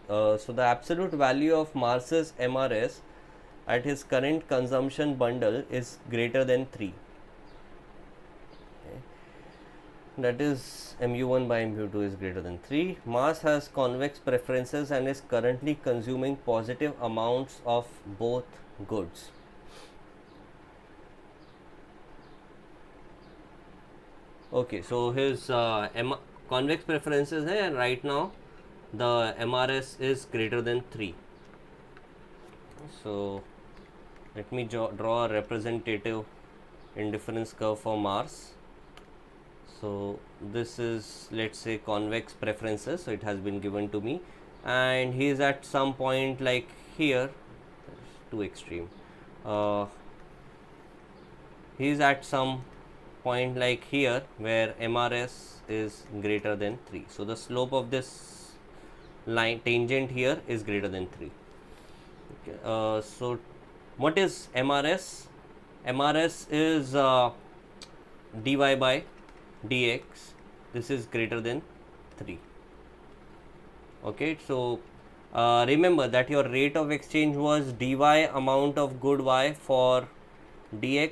So the absolute value of Mars's MRS at his current consumption bundle is greater than 3. Okay. That is mu1 by mu2 is greater than 3. Mars has convex preferences and is currently consuming positive amounts of both goods. Okay, so his convex preferences है and right now the MRS is greater than 3. So let me draw a representative indifference curve for Mars. So this is, let's say, convex preferences, so it has been given to me, and he is at some point like here. Too extreme. He is at some point like here where MRS is greater than 3. So the slope of this line tangent here is greater than 3. Okay. So what is MRS? MRS is dy by dx. This is greater than 3. Okay, so remember that your rate of exchange was dy amount of good y for dx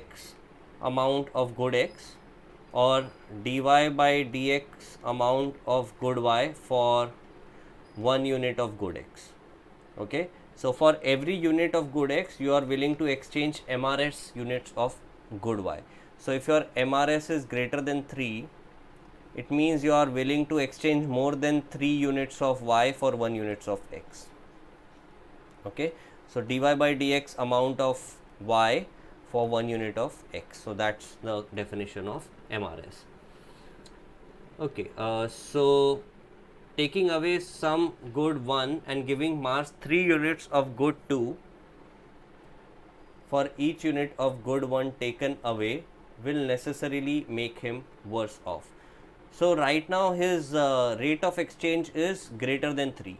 amount of good x, or dy by dx amount of good y for 1 unit of good x. Okay, so for every unit of good x you are willing to exchange MRS units of good y. So if your MRS is greater than 3, it means you are willing to exchange more than 3 units of y for 1 units of x. Okay, so dy by dx amount of y for 1 unit of x. So that's the definition of MRS. Okay, so taking away some good 1 and giving Mars 3 units of good 2 for each unit of good 1 taken away will necessarily make him worse off. So right now his rate of exchange is greater than 3.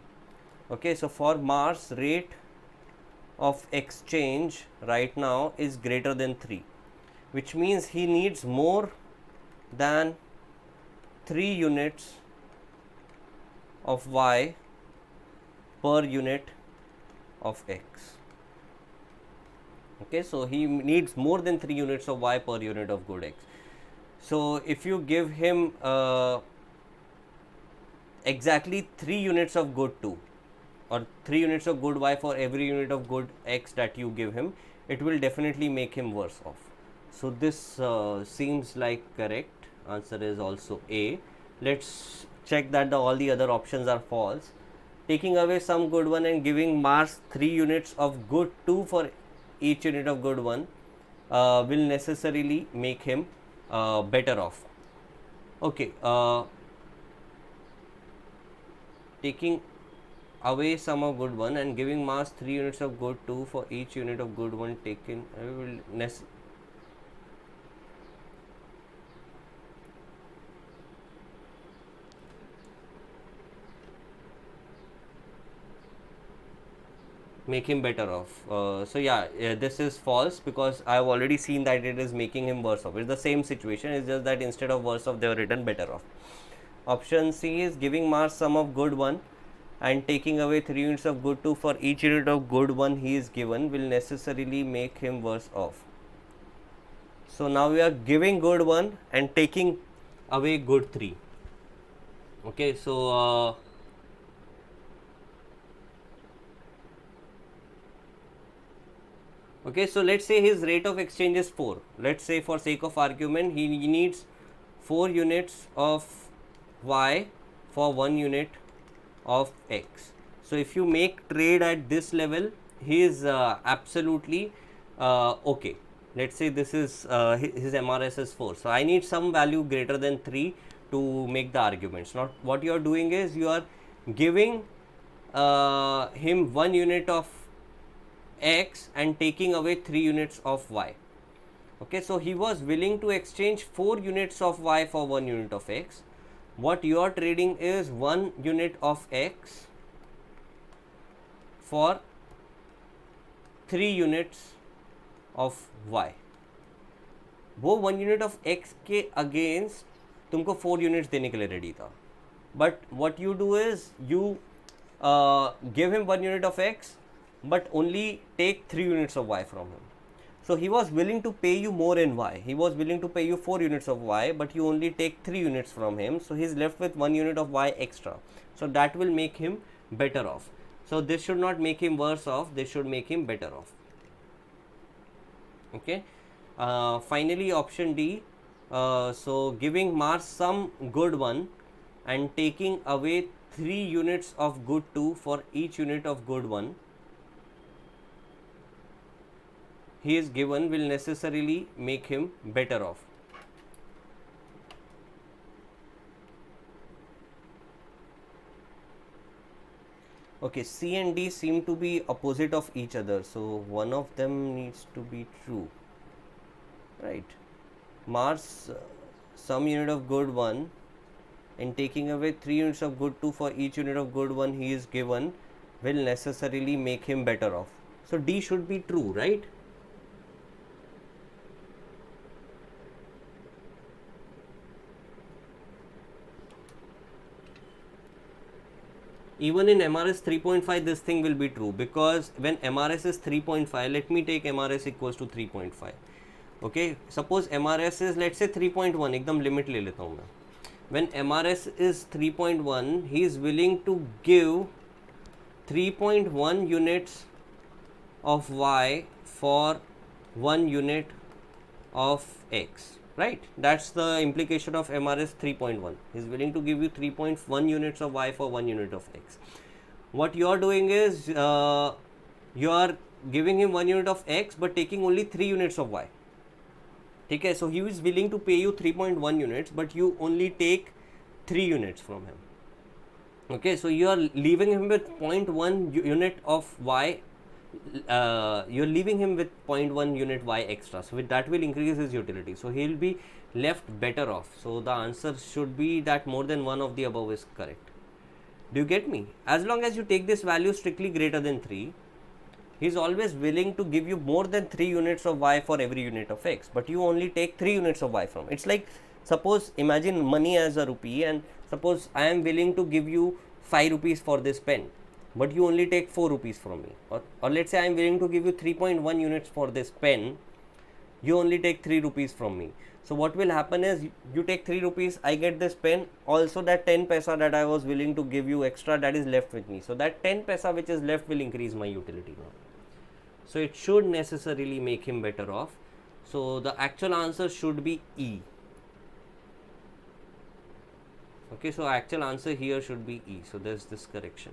Okay, so for Mars, rate of exchange right now is greater than 3, which means he needs more than 3 units of y per unit of x. Okay, so he needs more than 3 units of y per unit of good x. So if you give him exactly 3 units of good 2 or 3 units of good y for every unit of good x that you give him, it will definitely make him worse off. So this seems like correct. Answer is also A. Let's check that all the other options are false. Taking away some good 1 and giving Mars 3 units of good 2 for each unit of good 1 will necessarily make him better off. Okay, taking away some of good 1 and giving Mars 3 units of good 2 for each unit of good 1 taken will make him better off. So yeah, this is false because I have already seen that it is making him worse off. It's the same situation, it's just that instead of worse off they were written better off. Option C is giving Mars some of good 1 and taking away 3 units of good 2 for each unit of good 1 he is given will necessarily make him worse off. So now we are giving good 1 and taking away good 3. Okay, so okay, so let's say his rate of exchange is 4. Let's say for sake of argument he needs 4 units of y for 1 unit of x. So if you make trade at this level, he is absolutely okay. Let's say this is his MRS is 4. So I need some value greater than 3 to make the arguments. Not what you are doing is you are giving him 1 unit of x and taking away 3 units of y. Okay, so he was willing to exchange 4 units of y for 1 unit of x. What you are trading is 1 unit of x for 3 units of y. वो 1 unit of x के against तुमको 4 units देने के लिए ready था. But what you do is you give him 1 unit of x, but only take 3 units of y from him. So he was willing to pay you more in y. He was willing to pay you 4 units of y, but you only take 3 units from him. So he's left with 1 unit of y extra. So that will make him better off. So this should not make him worse off. This should make him better off. Okay. Finally, option D. So giving Mars some good 1 and taking away 3 units of good 2 for each unit of good 1 he is given will necessarily make him better off. Okay, C and D seem to be opposite of each other, so one of them needs to be true, right? Mars some unit of good 1 and taking away 3 units of good 2 for each unit of good 1 he is given will necessarily make him better off. So D should be true, right? Even in MRS 3.5 this thing will be true, because when MRS is 3.5, let me take MRS equals to 3.5. okay, suppose MRS is let's say 3.1, एकदम limit ले लेता हूँ मैं. When MRS is 3.1, he is willing to give 3.1 units of y for 1 unit of x, right? That's the implication of MRS 3.1. He is willing to give you 3.1 units of y for 1 unit of x. What you are doing is you are giving him 1 unit of x but taking only 3 units of y. Okay, so he is willing to pay you 3.1 units, but you only take 3 units from him. Okay, so you are leaving him with 0.1 unit of y. You're leaving him with 0.1 unit y extra, so with that will increase his utility, so he will be left better off. So the answer should be that more than one of the above is correct. Do you get me? As long as you take this value strictly greater than 3, he is always willing to give you more than 3 units of y for every unit of x, but you only take 3 units of y from. It's like, suppose imagine money as a rupee, and suppose I am willing to give you 5 rupees for this pen, but you only take 4 rupees from me, or let's say I am willing to give you 3.1 units for this pen, you only take 3 rupees from me. So what will happen is, you take 3 rupees, I get this pen, also that 10 paisa that I was willing to give you extra, that is left with me. So that 10 paisa which is left will increase my utility now. So it should necessarily make him better off. So the actual answer should be E. Okay, so actual answer here should be E. So there's this correction.